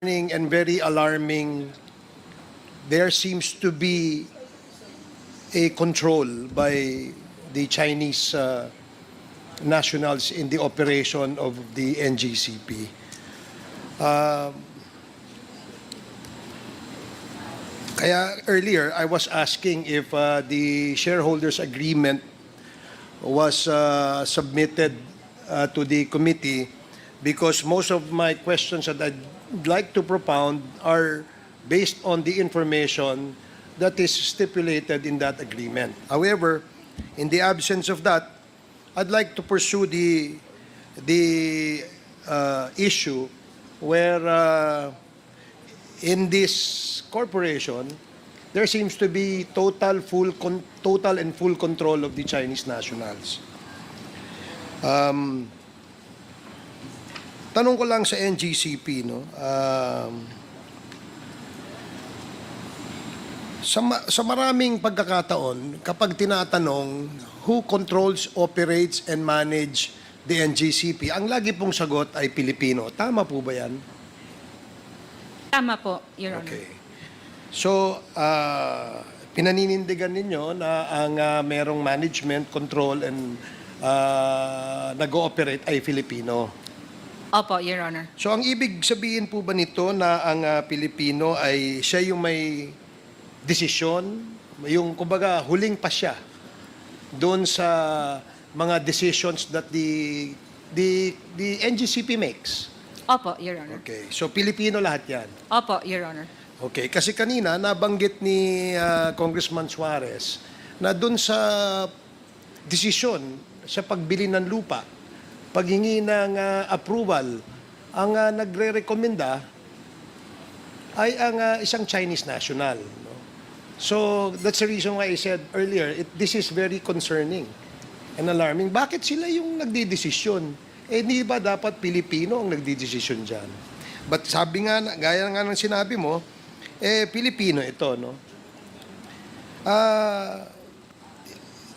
And very alarming. There seems to be a control by the Chinese nationals in the operation of the Ngcp. Kaya earlier, I was asking if the shareholders' agreement was submitted to the committee, because most of my questions that I'd like to propound are based on the information that is stipulated in that agreement. However, in the absence of that, I'd like to pursue the issue where in this corporation there seems to be total and full control of the Chinese nationals. Tanong ko lang sa NGCP, no? Sa maraming pagkakataon, kapag tinatanong who controls, operates, and manage the NGCP, ang lagi pong sagot ay Pilipino. Tama po ba yan? Tama po, Your Honor. Okay. So, pinaninindigan ninyo na ang merong management, control, and nag-ooperate ay Filipino. Opo, Your Honor. So, ang ibig sabihin po ba nito na ang Pilipino ay siya yung may desisyon, yung kumbaga huling pa siya doon sa mga decisions that the NGCP makes? Opo, Your Honor. Okay. So, Pilipino lahat yan? Opo, Your Honor. Okay. Kasi kanina, nabanggit ni Congressman Suarez na doon sa desisyon sa pagbili ng lupa, paghingi ng approval, ang nagre-rekomenda ay ang isang Chinese national. No? So, that's the reason why I said earlier, this is very concerning and alarming. Bakit sila yung nagdidesisyon? Hindi ba dapat Pilipino ang nagdidesisyon dyan? But sabi nga, gaya nga ng sinabi mo, Pilipino ito, no?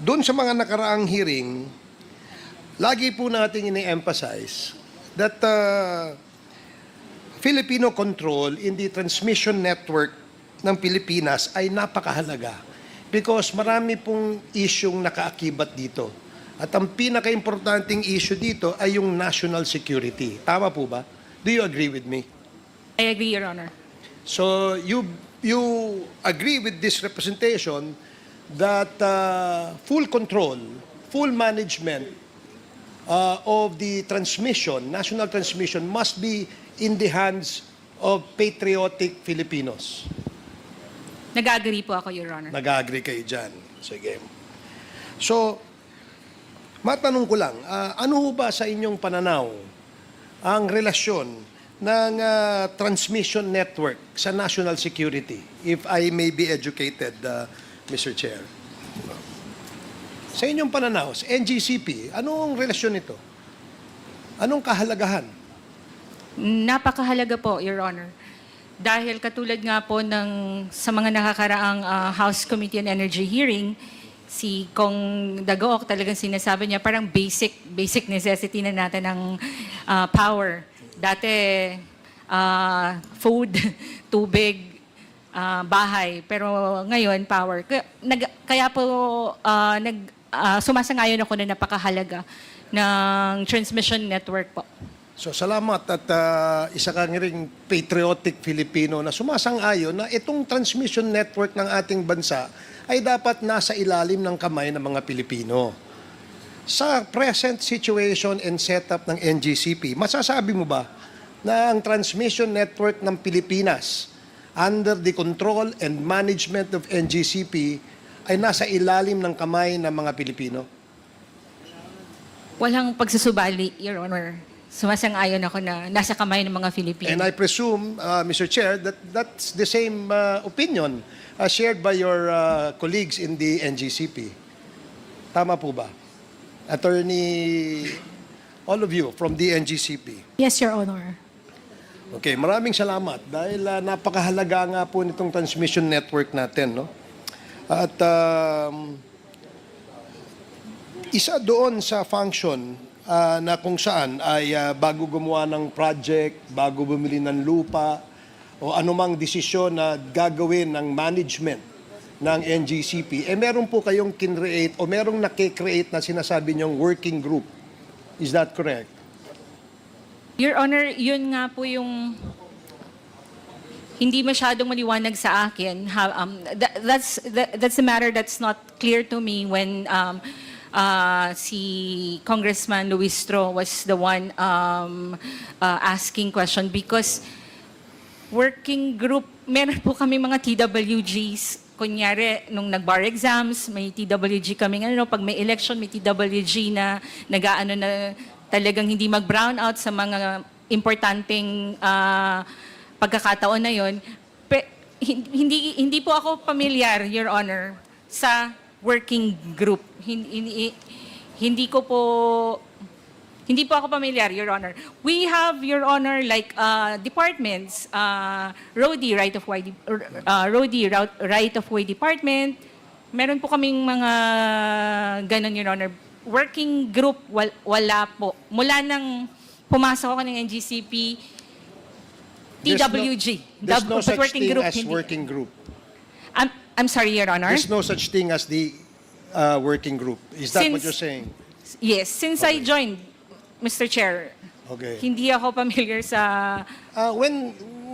Doon sa mga nakaraang hearing, lagi po natin ini-emphasize that Filipino control in the transmission network ng Pilipinas ay napakahalaga because marami pong isyong nakaakibat dito. At ang pinaka-importanting issue dito ay yung national security. Tama po ba? Do you agree with me? I agree, Your Honor. So you agree with this representation that full control, full management of the transmission, national transmission, must be in the hands of patriotic Filipinos. Nag-agree po ako, Your Honor. Nag-agree kayo dyan. Sige. So, matanong ko lang, ano ho ba sa inyong pananaw ang relasyon ng transmission network sa national security? If I may be educated, Mr. Chair. Sa inyong pananaw, sa NGCP, anong relasyon nito? Anong kahalagahan? Napakahalaga po, Your Honor. Dahil katulad nga po sa mga nakakaraang House Committee on Energy hearing, si Kong Dagook talagang sinasabi niya parang basic necessity na natin ng power. Dati, food, tubig, bahay. Pero ngayon, power. Kaya po, sumasangayon ako na napakahalaga ng transmission network po. So salamat at isa kang ring patriotic Filipino na sumasang-ayon na itong transmission network ng ating bansa ay dapat nasa ilalim ng kamay ng mga Pilipino. Sa present situation and setup ng NGCP, masasabi mo ba na ang transmission network ng Pilipinas under the control and management of NGCP ay nasa ilalim ng kamay ng mga Pilipino? Walang pagsusubali, Your Honor. Sumasang-ayon ako na nasa kamay ng mga Filipino. And I presume, Mr. Chair, that that's the same opinion shared by your colleagues in the NGCP. Tama po ba? Attorney, all of you from the NGCP. Yes, Your Honor. Okay, maraming salamat dahil napakahalaga nga po nitong transmission network natin, no? At isa doon sa function na kung saan ay bago gumawa ng project, bago bumili ng lupa, o anumang desisyon na gagawin ng management ng NGCP, meron po kayong kinreate o merong nakikreate na sinasabi niyong working group. Is that correct? Your Honor, yun nga po yung hindi masyadong maliwanag sa akin. That's a matter that's not clear to me when si Congressman Luistro was the one asking question, because working group, meron po kami mga TWGs. Kunyari, nung nag-bar exams, may TWG kami. Pag may election, may TWG na nag-aano na talagang hindi mag-brown out sa mga importanteng pagkakataon na yon. Hindi po ako pamilyar, Your Honor, sa working group. Hindi po ako pamilyar, Your Honor. We have, Your Honor, like departments, roadie right-of-way department. Meron po kaming mga ganon, Your Honor. Working group, wala po. Mula nang pumasok ako ng NGCP, TWG. There's no such working thing group, as hindi. working group. I'm sorry, Your Honor. There's no such thing as the working group. Is that what you're saying? Yes, since I joined, Mr. Chair, Okay. hindi ako familiar sa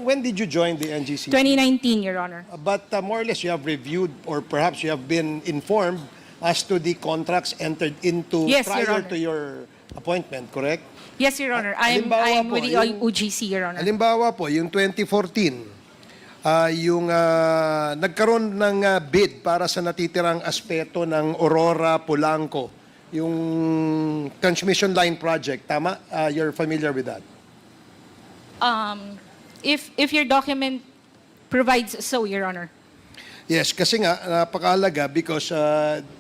When did you join the NGCP? 2019, Your Honor. But more or less you have reviewed or perhaps you have been informed as to the contracts entered into Yes, Your prior Honor. to your appointment, correct? Yes, Your Honor. I'm Halimbawa po, with the yung- UGC, Your Honor. Halimbawa po, yung 2014, yung nagkaroon ng bid para sa natitirang aspeto ng Aurora, Polanco, yung transmission line project, tama? You're familiar with that? If your document provides so, Your Honor. Yes, kasi nga, napakahalaga because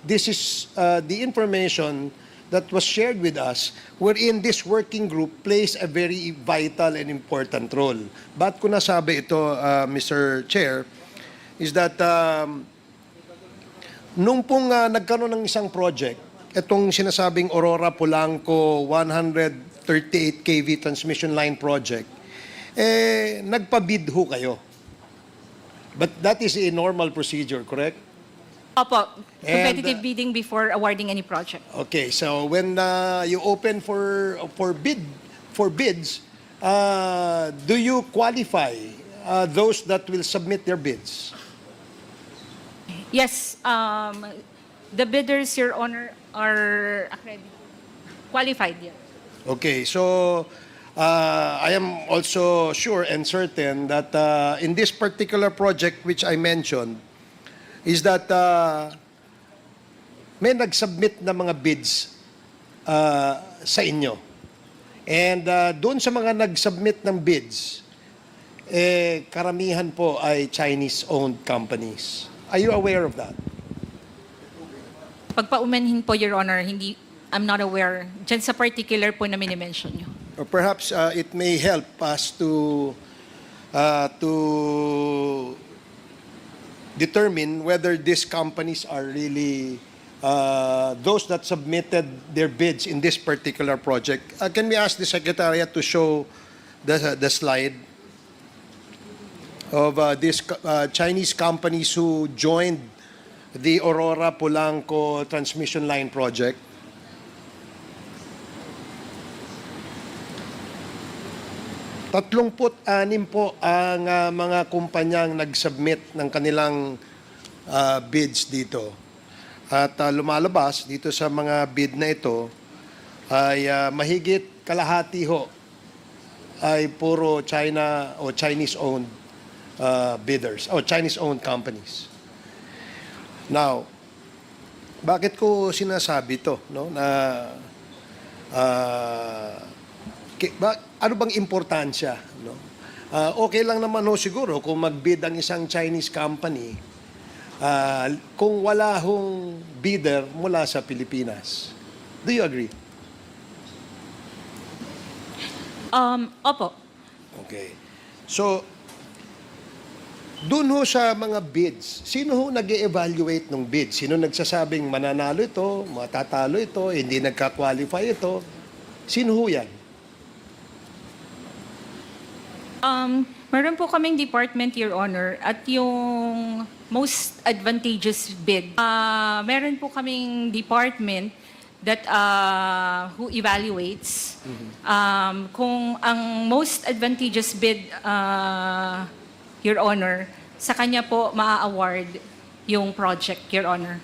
this is the information that was shared with us wherein this working group plays a very vital and important role. Ba't ko nasabi ito, Mr. Chair, is that nung pong nagkaroon ng isang project, itong sinasabing Aurora Polanco 138 kV transmission line project, nagpabid ho kayo. But that is a normal procedure, correct? Opo, competitive And, bidding before awarding any project. Okay, so when you open for bids, do you qualify those that will submit their bids? Yes, the bidders, Your Honor, are accredited, qualified. Yeah. Okay, so I am also sure and certain that in this particular project which I mentioned, is that may nag-submit na mga bids sa inyo. And doon sa mga nag-submit ng bids, karamihan po ay Chinese-owned companies. Are you aware of that? Pagpaumanhin po, Your Honor, I'm not aware dyan sa particular po na minimension nyo. Or perhaps it may help us to determine whether these companies are really those that submitted their bids in this particular project. Can we ask the Secretariat to show the slide of these Chinese companies who joined the Aurora Polanco transmission line project? Tatlongput-anim po ang mga kumpanyang nag-submit ng kanilang bids dito. At lumalabas dito sa mga bid na ito ay mahigit kalahati ho ay puro China o Chinese-owned bidders o Chinese-owned companies. Now, bakit ko sinasabi ito, no? Na ano bang importansya, no? Okay lang naman ho siguro kung mag-bid ang isang Chinese company kung wala hong bidder mula sa Pilipinas. Do you agree? Opo. Okay. So, dun ho sa mga bids, sino ho nag-evaluate ng bids? Sino nagsasabing mananalo ito, matatalo ito, hindi nagka-qualify ito? Sino ho yan? Meron po kaming department, Your Honor, at yung most advantageous bid. Meron po kaming department that who evaluates. Kung ang most advantageous bid, Your Honor, sa kanya po maa-award yung project, Your Honor.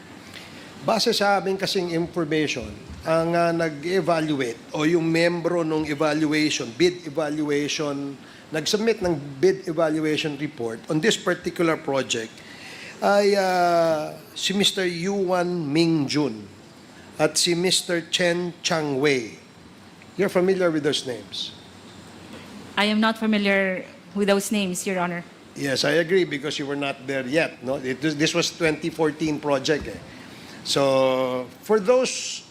Base sa aming kasing information, ang nag-evaluate o yung membro ng evaluation, bid evaluation, nag-submit ng bid evaluation report on this particular project ay si Mr. Yuan Ming Jun at si Mr. Chen Chang Wei. You're familiar with those names? I am not familiar with those names, Your Honor. Yes, I agree because you were not there yet. No, this was 2014 project. So for those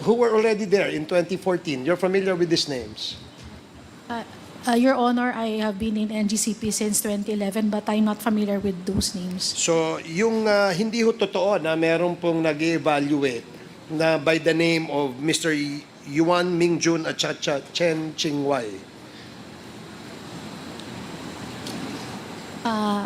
who were already there in 2014, you're familiar with these names? Your Honor, I have been in NGCP since 2011 but I'm not familiar with those names. So yung hindi ho totoo na meron pong nag-evaluate na by the name of Mr. Yuan Mingjun at Chen Chingwai.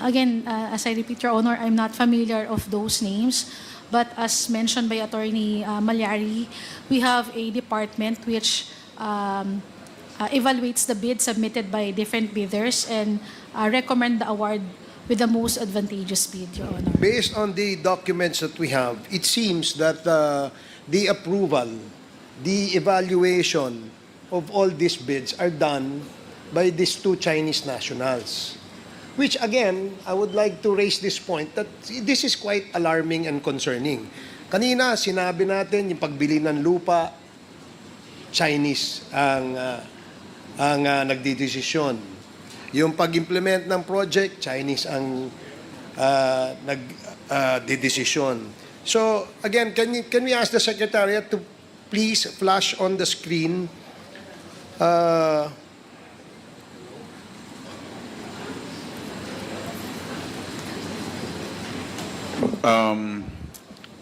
Again, as I repeat, Your Honor, I'm not familiar of those names. But as mentioned by Attorney Malyari, we have a department which evaluates the bid submitted by different bidders and recommend the award with the most advantageous bid, Your Honor. Based on the documents that we have, it seems that the approval, the evaluation of all these bids are done by these two Chinese nationals. Which again, I would like to raise this point that this is quite alarming and concerning. Kanina, sinabi natin yung pagbili ng lupa, Chinese ang nagdidesisyon. Yung pag-implement ng project, Chinese ang nagdidesisyon. So again, can we ask the Secretariat to please flash on the screen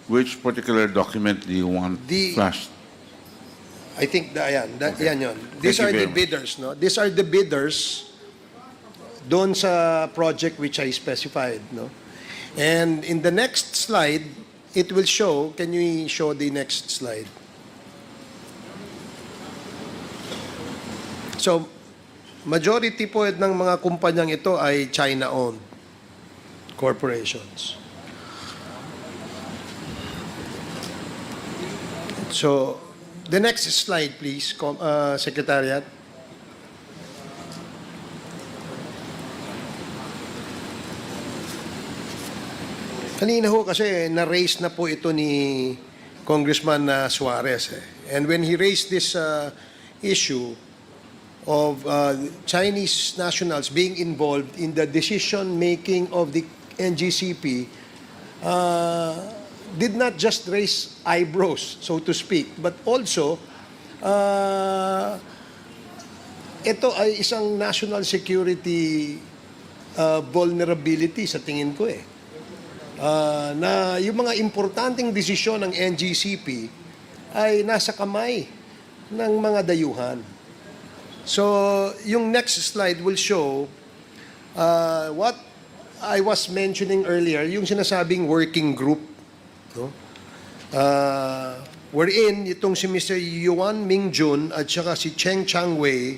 Which particular document do you want flashed? I think yan yun. These are the bidders, no? These are the bidders doon sa project which I specified, no? And in the next slide, it will show, can you show the next slide? So, majority po ng mga kumpanyang ito ay China-owned corporations. So, the next slide, please, Secretariat. Kanina ho kasi na-raise na po ito ni Congressman Suarez. And when he raised this issue of Chinese nationals being involved in the decision-making of the NGCP, did not just raise eyebrows, so to speak, but also ito ay isang national security vulnerability sa tingin ko na yung mga importanteng desisyon ng NGCP ay nasa kamay ng mga dayuhan. So, yung next slide will show what I was mentioning earlier, yung sinasabing working group, no? Wherein itong si Mr. Yuan Mingjun at saka si Chen Changwei,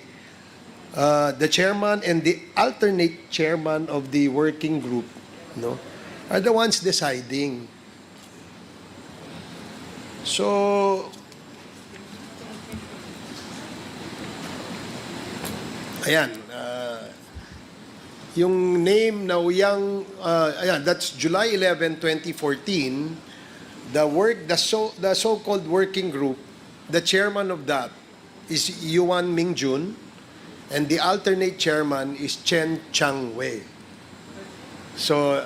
the chairman and the alternate chairman of the working group, no, are the ones deciding. So, ayan, yung name na uyang, ayan, that's July 11, 2014. The so-called working group, the chairman of that is Yuan Mingjun, and the alternate chairman is Chen Changwei. So,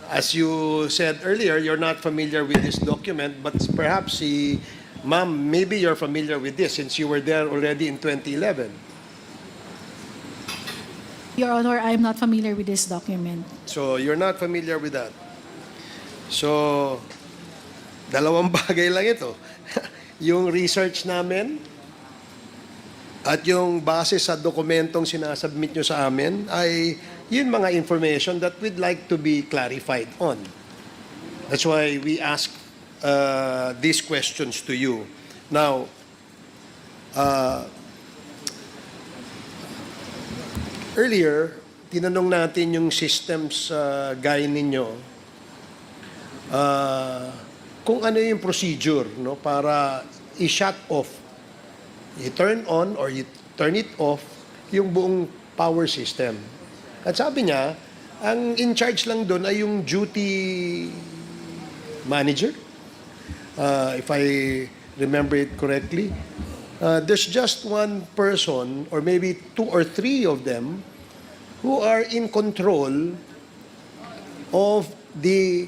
as you said earlier, you're not familiar with this document, but perhaps ma'am, maybe you're familiar with this since you were there already in 2011. Your Honor, I'm not familiar with this document. So, you're not familiar with that. So, dalawang bagay lang ito. yung research namin at yung base sa dokumentong sinasubmit nyo sa amin ay yun mga information that we'd like to be clarified on. That's why we ask these questions to you. Now, earlier, tinanong natin yung systems gaya ninyo kung ano yung procedure, no, para i-shut off, i-turn on or i-turn it off yung buong power system. At sabi niya, ang in charge lang doon ay yung duty manager. If I remember it correctly, there's just one person or maybe 2 or 3 of them who are in control of the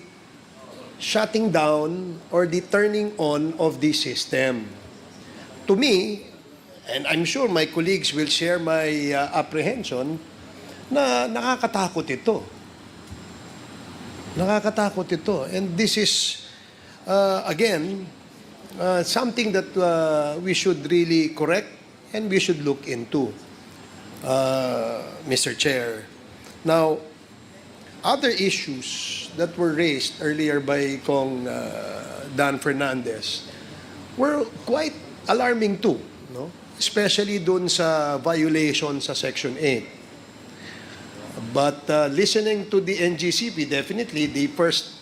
shutting down or the turning on of the system. To me, and I'm sure my colleagues will share my apprehension, na nakakatakot ito. Nakakatakot ito. And this is, again, something that we should really correct and we should look into, Mr. Chair. Now, other issues that were raised earlier by Kong Dan Fernandez were quite alarming too, no? Especially dun sa violation sa Section 8. But listening to the NGCP, definitely the first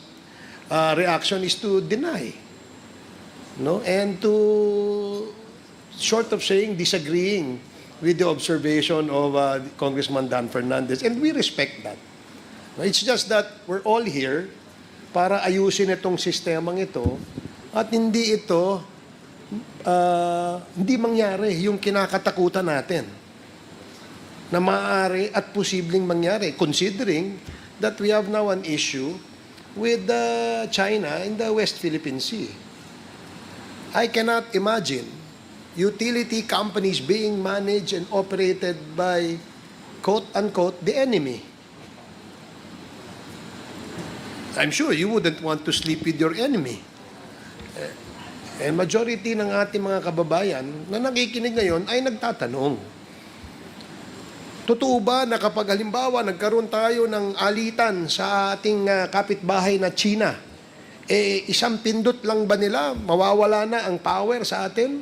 reaction is to deny, no, and to short of saying disagreeing with the observation of Congressman Dan Fernandez, and we respect that. It's just that we're all here para ayusin itong sistemang ito at hindi ito hindi mangyari yung kinakatakutan natin na maaari at posibleng mangyari, considering that we have now an issue with China in the West Philippine Sea. I cannot imagine utility companies being managed and operated by, quote-unquote, the enemy. I'm sure you wouldn't want to sleep with your enemy. And majority ng ating mga kababayan na nakikinig ngayon ay nagtatanong, totoo ba na kapag halimbawa nagkaroon tayo ng alitan sa ating kapitbahay na China, isang pindot lang ba nila, mawawala na ang power sa atin?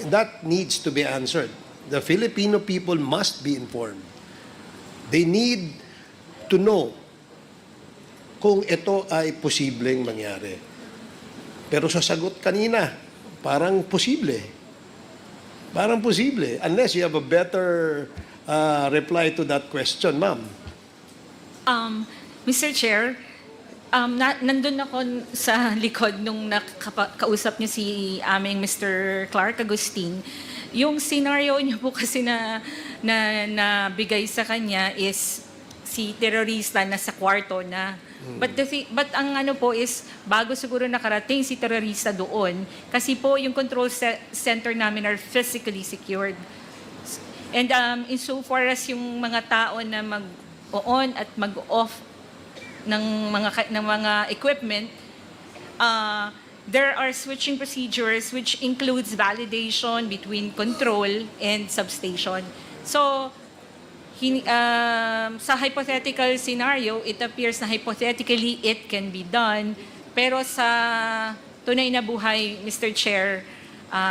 That needs to be answered. The Filipino people must be informed. They need to know kung ito ay posibleng mangyari. Pero sa sagot kanina, parang posible. Parang posible. Unless you have a better reply to that question, ma'am. Mr. Chair, nandun ako sa likod nung kausap niyo si aming Mr. Clark Agustin. Yung scenario niyo po kasi na bigay sa kanya is si terorista na sa kwarto na. But ang ano po is, bago siguro nakarating si terorista doon, kasi po yung control center namin are physically secured. And insofar as yung mga tao na mag-on at mag-off ng mga equipment, there are switching procedures which includes validation between control and substation. So, sa hypothetical scenario, it appears na hypothetically it can be done, pero sa tunay na buhay, Mr. Chair,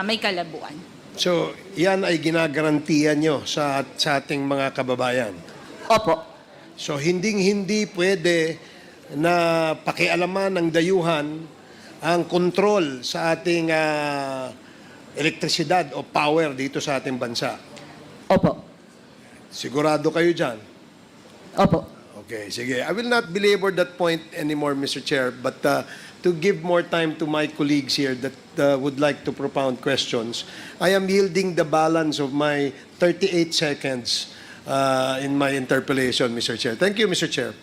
may kalabuan. So, yan ay ginagarantiyan nyo sa ating mga kababayan? Opo. So, hindi pwede na pakialaman ng dayuhan ang control sa ating elektrisidad o power dito sa ating bansa. Opo. Sigurado kayo dyan? Opo. Okay, sige. I will not belabor that point anymore, Mr. Chair, but to give more time to my colleagues here that would like to propound questions, I am yielding the balance of my 38 seconds in my interpellation, Mr. Chair. Thank you, Mr. Chair.